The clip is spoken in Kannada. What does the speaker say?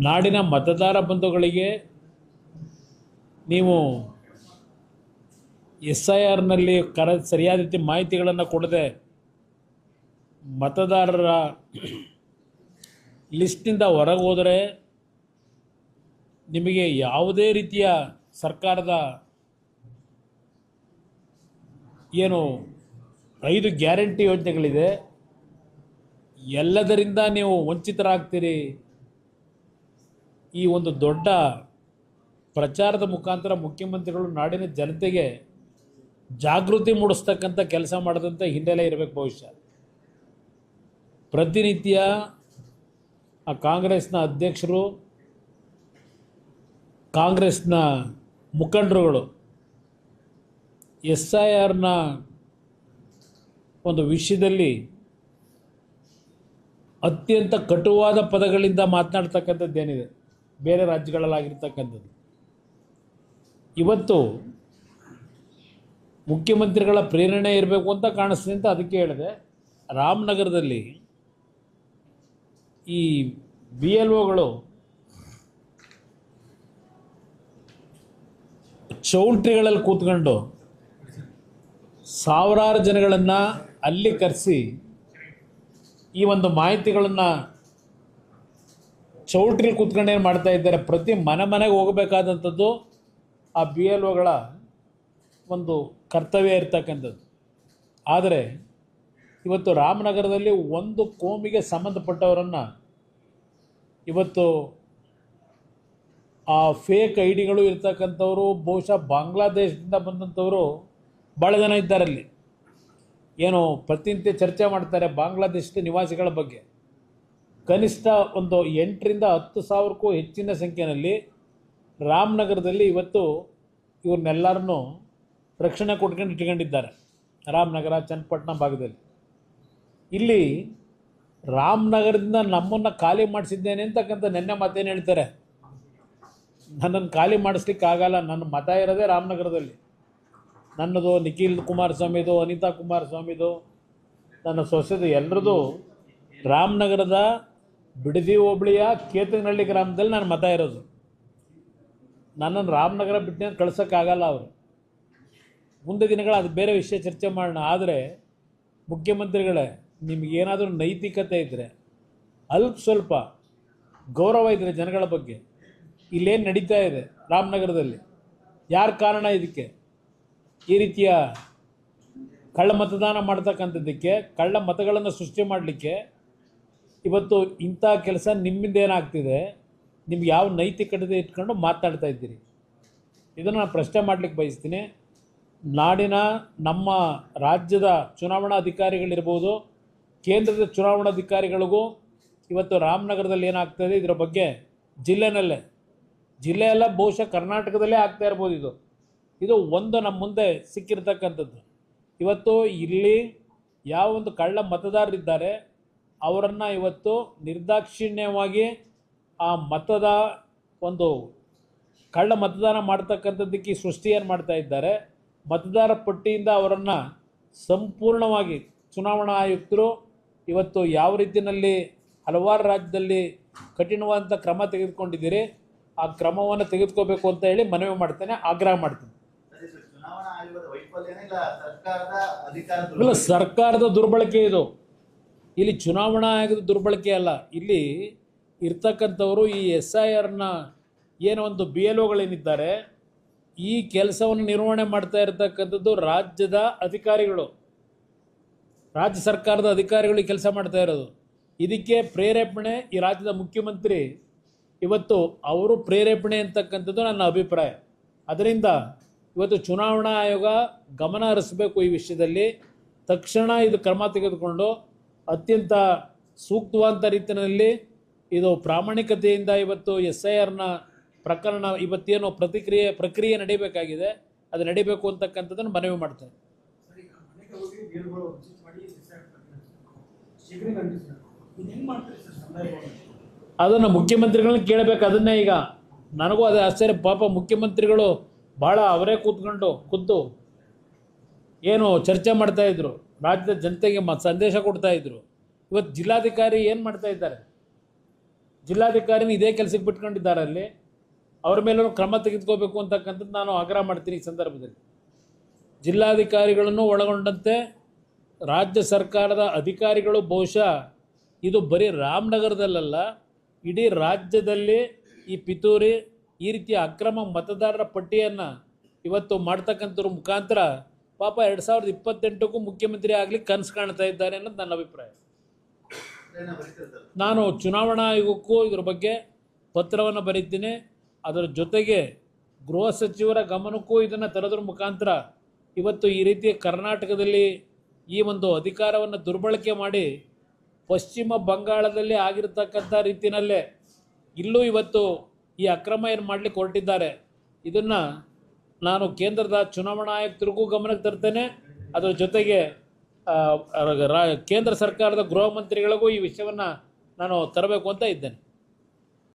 ನಾಡಿನ ಮತದಾರ ಬಂಧುಗಳಿಗೆ ನೀವು SIRನಲ್ಲಿ ಸರಿಯಾದ ರೀತಿ ಮಾಹಿತಿಗಳನ್ನು ಕೊಡದೆ ಮತದಾರರ ಲಿಸ್ಟ್ನಿಂದ ಹೊರಗೆ ಹೋದರೆ ನಿಮಗೆ ಯಾವುದೇ ರೀತಿಯ ಸರ್ಕಾರದ ಏನು 5 ಗ್ಯಾರಂಟಿ ಯೋಜನೆಗಳಿದೆ ಎಲ್ಲದರಿಂದ ನೀವು ವಂಚಿತರಾಗ್ತೀರಿ. ಈ ಒಂದು ದೊಡ್ಡ ಪ್ರಚಾರದ ಮುಖಾಂತರ ಮುಖ್ಯಮಂತ್ರಿಗಳು ನಾಡಿನ ಜನತೆಗೆ ಜಾಗೃತಿ ಮೂಡಿಸ್ತಕ್ಕಂಥ ಕೆಲಸ ಮಾಡಿದಂಥ ಹಿನ್ನೆಲೆ ಇರಬೇಕು. ಬಹುಶಃ ಪ್ರತಿನಿತ್ಯ ಆ ಕಾಂಗ್ರೆಸ್ನ ಅಧ್ಯಕ್ಷರು, ಕಾಂಗ್ರೆಸ್ನ ಮುಖಂಡರುಗಳು SIRನ ಒಂದು ವಿಷಯದಲ್ಲಿ ಅತ್ಯಂತ ಕಟುವಾದ ಪದಗಳಿಂದ ಮಾತನಾಡ್ತಕ್ಕಂಥದ್ದೇನಿದೆ ಬೇರೆ ರಾಜ್ಯಗಳಲ್ಲಾಗಿರ್ತಕ್ಕಂಥದ್ದು. ಇವತ್ತು ಮುಖ್ಯಮಂತ್ರಿಗಳ ಪ್ರೇರಣೆ ಇರಬೇಕು ಅಂತ ಕಾಣಿಸ್ತದೆ ಅಂತ ಅದಕ್ಕೆ ಹೇಳಿದೆ. ರಾಮನಗರದಲ್ಲಿ ಈ BLOಗಳು ಚೌಲ್ಟ್ರಿಗಳಲ್ಲಿ ಕೂತ್ಕೊಂಡು ಸಾವಿರಾರು ಜನಗಳನ್ನು ಅಲ್ಲಿ ಕರೆಸಿ ಈ ಒಂದು ಮಾಹಿತಿಗಳನ್ನು ಚೌಲ್ಟ್ರಿ ಕೂತ್ಕೊಂಡು ಏನು ಮಾಡ್ತಾ ಇದ್ದಾರೆ, ಪ್ರತಿ ಮನೆಗೆ ಹೋಗಬೇಕಾದಂಥದ್ದು ಆ BLOಗಳ ಒಂದು ಕರ್ತವ್ಯ ಇರ್ತಕ್ಕಂಥದ್ದು. ಆದರೆ ಇವತ್ತು ರಾಮನಗರದಲ್ಲಿ ಒಂದು ಕೋಮಿಗೆ ಸಂಬಂಧಪಟ್ಟವರನ್ನು ಇವತ್ತು ಆ ಫೇಕ್ ಐಡಿಗಳು ಇರ್ತಕ್ಕಂಥವರು ಬಹುಶಃ ಬಾಂಗ್ಲಾದೇಶದಿಂದ ಬಂದಂಥವರು ಭಾಳ ಜನ ಇದ್ದಾರಲ್ಲಿ. ಏನು ಪ್ರತಿನಿತ್ಯ ಚರ್ಚೆ ಮಾಡ್ತಾರೆ ಬಾಂಗ್ಲಾದೇಶದ ನಿವಾಸಿಗಳ ಬಗ್ಗೆ. ಕನಿಷ್ಠ ಒಂದು 8ರಿಂದ 10 ಸಾವಿರಕ್ಕೂ ಹೆಚ್ಚಿನ ಸಂಖ್ಯೆಯಲ್ಲಿ ರಾಮನಗರದಲ್ಲಿ ಇವತ್ತು ಇವ್ರನ್ನೆಲ್ಲರನ್ನೂ ರಕ್ಷಣೆ ಕೊಟ್ಕೊಂಡು ಇಟ್ಕೊಂಡಿದ್ದಾರೆ. ರಾಮನಗರ, ಚನ್ನಪಟ್ಟಣ ಭಾಗದಲ್ಲಿ. ಇಲ್ಲಿ ರಾಮನಗರದಿಂದ ನಮ್ಮನ್ನು ಖಾಲಿ ಮಾಡಿಸಿದ್ದೇನೆ ಅಂತಕ್ಕಂಥ ನೆನ್ನೆ ಮಾತೇನು ಹೇಳ್ತಾರೆ. ನನ್ನನ್ನು ಖಾಲಿ ಮಾಡಿಸ್ಲಿಕ್ಕೆ ಆಗಲ್ಲ, ನನ್ನ ಮತ ಇರೋದೇ ರಾಮನಗರದಲ್ಲಿ. ನನ್ನದು, ನಿಖಿಲ್ ಕುಮಾರಸ್ವಾಮಿದು, ಅನಿತಾ ಕುಮಾರಸ್ವಾಮಿದು, ನನ್ನ ಸೊಸೆದು, ಎಲ್ಲರದು ರಾಮನಗರದ ಬಿಡದಿ ಹೋಬಳಿಯ ಕೇತನಹಳ್ಳಿ ಗ್ರಾಮದಲ್ಲಿ ನನ್ನ ಮತ ಇರೋದು. ನನ್ನನ್ನು ರಾಮನಗರ ಬಿಟ್ಟು ಕಳ್ಸೋಕ್ಕಾಗಲ್ಲ ಅವರು. ಮುಂದೆ ದಿನಗಳ ಅದು ಬೇರೆ ವಿಷಯ ಚರ್ಚೆ ಮಾಡೋಣ. ಆದರೆ ಮುಖ್ಯಮಂತ್ರಿಗಳೇ, ನಿಮಗೇನಾದರೂ ನೈತಿಕತೆ ಇದ್ದರೆ, ಸ್ವಲ್ಪ ಗೌರವ ಇದ್ದರೆ ಜನಗಳ ಬಗ್ಗೆ, ಇಲ್ಲೇನು ನಡೀತಾ ಇದೆ ರಾಮನಗರದಲ್ಲಿ, ಯಾರ ಕಾರಣ ಇದಕ್ಕೆ, ಈ ರೀತಿಯ ಕಳ್ಳ ಮತದಾನ ಮಾಡ್ತಕ್ಕಂಥದ್ದಕ್ಕೆ, ಕಳ್ಳ ಮತಗಳನ್ನು ಸೃಷ್ಟಿ ಮಾಡಲಿಕ್ಕೆ ಇವತ್ತು ಇಂಥ ಕೆಲಸ ನಿಮ್ಮಿಂದ ಏನಾಗ್ತಿದೆ, ನಿಮ್ಗೆ ಯಾವ ನೈತಿಕತೆ ಇಟ್ಕೊಂಡು ಮಾತನಾಡ್ತಾ ಇದ್ದೀರಿ, ಇದನ್ನು ನಾನು ಪ್ರಶ್ನೆ ಮಾಡಲಿಕ್ಕೆ ಬಯಸ್ತೀನಿ. ನಾಡಿನ ನಮ್ಮ ರಾಜ್ಯದ ಚುನಾವಣಾ ಅಧಿಕಾರಿಗಳಿರ್ಬೋದು, ಕೇಂದ್ರದ ಚುನಾವಣಾಧಿಕಾರಿಗಳಿಗೂ ಇವತ್ತು ರಾಮನಗರದಲ್ಲಿ ಏನಾಗ್ತದೆ ಇದರ ಬಗ್ಗೆ ಜಿಲ್ಲೆಯಲ್ಲ ಬಹುಶಃ ಕರ್ನಾಟಕದಲ್ಲೇ ಆಗ್ತಾ ಇರ್ಬೋದು. ಇದು ಒಂದು ನಮ್ಮ ಮುಂದೆ ಸಿಕ್ಕಿರ್ತಕ್ಕಂಥದ್ದು. ಇವತ್ತು ಇಲ್ಲಿ ಯಾವ ಒಂದು ಕಳ್ಳ ಮತದಾರರಿದ್ದಾರೆ ಅವರನ್ನು ಇವತ್ತು ನಿರ್ದಾಕ್ಷಿಣ್ಯವಾಗಿ ಆ ಮತದ ಒಂದು ಕಳ್ಳ ಮತದಾನ ಮಾಡ್ತಕ್ಕಂಥದ್ದಕ್ಕೆ ಸೃಷ್ಟಿ ಏನು ಮಾಡ್ತಾ ಇದ್ದಾರೆ. ಮತದಾರ ಪಟ್ಟಿಯಿಂದ ಅವರನ್ನು ಸಂಪೂರ್ಣವಾಗಿ ಚುನಾವಣಾ ಆಯುಕ್ತರು ಇವತ್ತು ಯಾವ ರೀತಿಯಲ್ಲಿ ಹಲವಾರು ರಾಜ್ಯದಲ್ಲಿ ಕಠಿಣವಾದಂಥ ಕ್ರಮ ತೆಗೆದುಕೊಂಡಿದ್ದೀರಿ, ಆ ಕ್ರಮವನ್ನು ತೆಗೆದುಕೋಬೇಕು ಅಂತ ಹೇಳಿ ಮನವಿ ಮಾಡ್ತೇನೆ, ಆಗ್ರಹ ಮಾಡ್ತೇನೆ. ಇಲ್ಲ, ಸರ್ಕಾರದ ದುರ್ಬಳಕೆ ಇದು. ಇಲ್ಲಿ ಚುನಾವಣಾ ಆಯೋಗದ ದುರ್ಬಳಕೆ ಅಲ್ಲ. ಇಲ್ಲಿ ಇರ್ತಕ್ಕಂಥವರು ಈ SIRನ ಏನೋ ಒಂದು BLOಗಳೇನಿದ್ದಾರೆ ಈ ಕೆಲಸವನ್ನು ನಿರ್ವಹಣೆ ಮಾಡ್ತಾ ಇರತಕ್ಕಂಥದ್ದು ರಾಜ್ಯದ ಅಧಿಕಾರಿಗಳು, ರಾಜ್ಯ ಸರ್ಕಾರದ ಅಧಿಕಾರಿಗಳು ಈ ಕೆಲಸ ಮಾಡ್ತಾ ಇರೋದು. ಇದಕ್ಕೆ ಪ್ರೇರೇಪಣೆ ಈ ರಾಜ್ಯದ ಮುಖ್ಯಮಂತ್ರಿ, ಇವತ್ತು ಅವರು ಪ್ರೇರೇಪಣೆ ಅಂತಕ್ಕಂಥದ್ದು ನನ್ನ ಅಭಿಪ್ರಾಯ. ಅದರಿಂದ ಇವತ್ತು ಚುನಾವಣಾ ಆಯೋಗ ಗಮನ ಹರಿಸಬೇಕು ಈ ವಿಷಯದಲ್ಲಿ. ತಕ್ಷಣ ಇದು ಕ್ರಮ ತೆಗೆದುಕೊಂಡು ಅತ್ಯಂತ ಸೂಕ್ತವಾದಂಥ ರೀತಿಯಲ್ಲಿ ಇದು ಪ್ರಾಮಾಣಿಕತೆಯಿಂದ ಇವತ್ತು SIRನ ಪ್ರಕರಣ ಇವತ್ತೇನು ಪ್ರಕ್ರಿಯೆ ನಡೀಬೇಕಾಗಿದೆ ಅದು ನಡೀಬೇಕು ಅಂತಕ್ಕಂಥದ್ದನ್ನು ಮನವಿ ಮಾಡ್ತಾರೆ. ಅದನ್ನು ಮುಖ್ಯಮಂತ್ರಿಗಳನ್ನ ಕೇಳಬೇಕು. ಅದನ್ನೇ ಈಗ ನನಗೂ ಅದೇ ಆಶ್ಚರ್ಯ. ಪಾಪ ಮುಖ್ಯಮಂತ್ರಿಗಳು ಭಾಳ ಅವರೇ ಖುದ್ದು ಏನು ಚರ್ಚೆ ಮಾಡ್ತಾಯಿದ್ರು, ರಾಜ್ಯದ ಜನತೆಗೆ ಸಂದೇಶ ಕೊಡ್ತಾಯಿದ್ರು. ಇವತ್ತು ಜಿಲ್ಲಾಧಿಕಾರಿ ಏನು ಮಾಡ್ತಾ ಇದ್ದಾರೆ? ಜಿಲ್ಲಾಧಿಕಾರಿನ ಇದೇ ಕೆಲಸಕ್ಕೆ ಬಿಟ್ಕೊಂಡಿದ್ದಾರೆ ಅಲ್ಲಿ. ಅವ್ರ ಮೇಲೂ ಕ್ರಮ ತೆಗೆದುಕೋಬೇಕು ಅಂತಕ್ಕಂಥದ್ದು ನಾನು ಆಗ್ರಹ ಮಾಡ್ತೀನಿ. ಈ ಸಂದರ್ಭದಲ್ಲಿ ಜಿಲ್ಲಾಧಿಕಾರಿಗಳನ್ನು ಒಳಗೊಂಡಂತೆ ರಾಜ್ಯ ಸರ್ಕಾರದ ಅಧಿಕಾರಿಗಳು ಬಹುಶಃ ಇದು ಬರೀ ರಾಮನಗರದಲ್ಲ, ಇಡೀ ರಾಜ್ಯದಲ್ಲಿ ಈ ಪಿತೂರಿ ಈ ರೀತಿಯ ಅಕ್ರಮ ಮತದಾರರ ಪಟ್ಟಿಯನ್ನು ಇವತ್ತು ಮಾಡ್ತಕ್ಕಂಥವ್ರ ಮುಖಾಂತರ ಪಾಪ 2028ಕ್ಕೂ ಮುಖ್ಯಮಂತ್ರಿ ಆಗಲಿ ಕನಸು ಕಾಣ್ತಾ ಇದ್ದಾರೆ ಅನ್ನೋದು ನನ್ನ ಅಭಿಪ್ರಾಯ. ನಾನು ಚುನಾವಣಾ ಆಯೋಗಕ್ಕೂ ಇದ್ರ ಬಗ್ಗೆ ಪತ್ರವನ್ನು ಬರೀತೀನಿ. ಅದರ ಜೊತೆಗೆ ಗೃಹ ಸಚಿವರ ಗಮನಕ್ಕೂ ಇದನ್ನು ತರೋದ್ರ ಮುಖಾಂತರ ಇವತ್ತು ಈ ರೀತಿ ಕರ್ನಾಟಕದಲ್ಲಿ ಈ ಒಂದು ಅಧಿಕಾರವನ್ನು ದುರ್ಬಳಕೆ ಮಾಡಿ ಪಶ್ಚಿಮ ಬಂಗಾಳದಲ್ಲಿ ಆಗಿರತಕ್ಕಂಥ ರೀತಿಯಲ್ಲೇ ಇಲ್ಲೂ ಇವತ್ತು ಈ ಅಕ್ರಮ ಏನು ಮಾಡಲಿಕ್ಕೆ ಹೊರಟಿದ್ದಾರೆ. ಇದನ್ನು ನಾನು ಕೇಂದ್ರದ ಚುನಾವಣಾ ಆಯುಕ್ತರಿಗೂ ಗಮನಕ್ಕೆ ತರ್ತೇನೆ. ಅದರ ಜೊತೆಗೆ ಕೇಂದ್ರ ಸರ್ಕಾರದ ಗೃಹ ಮಂತ್ರಿಗಳಿಗೂ ಈ ವಿಷಯವನ್ನು ನಾನು ತರಬೇಕು ಅಂತ ಇದ್ದೇನೆ.